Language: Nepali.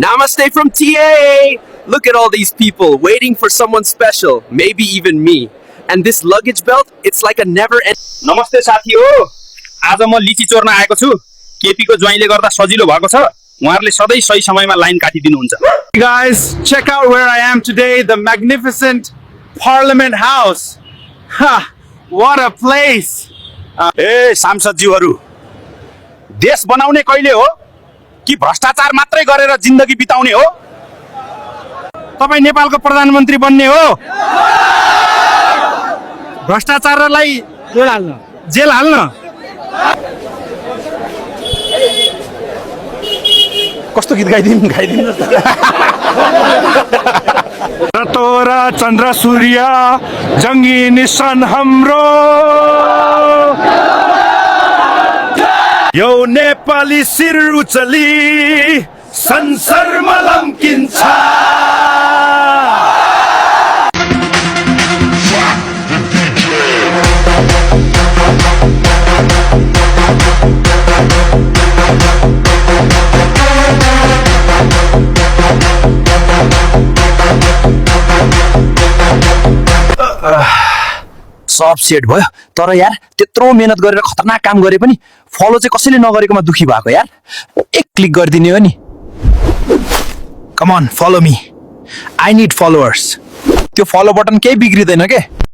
Namaste from TA! Look at all these people waiting for someone special, maybe even me. And this luggage belt, it's like a never-ending... नमस्ते साथी हो आज म लिची चोर्न आएको छु केपी को ज्वाइँले गर्दा सजिलो भएको छ उहाँहरुले सधैं सही समयमा line काटिदिनुहुन्छ Guys, check out where I am today, the magnificent Parliament House. Ha! What a place! ए सांसदज्यूहरु देश बनाउने कहिले हो कि भ्रष्टाचार मात्रै गरेर जिन्दगी बिताउने हो तपाई नेपालको प्रधानमन्त्री बन्ने हो भ्रष्टाचारलाई जेल हाल्न कस्तो गीत गाइदिनु रतोरा चन्द्र सूर्य जंगी निशान हाम्रो यो नेपाली शिर उचली संसारमा लम्किन्छ सब सेट भयो तर यार त्यत्रो मेहनत गरेर खतरनाक काम गरे पनि फलो चाहिँ कसैले नगरेकोमा दुखी भएको यार एक क्लिक गरिदिने हो नि come on follow me I need followers त्यो फलो बटन केही बिग्रिदैन के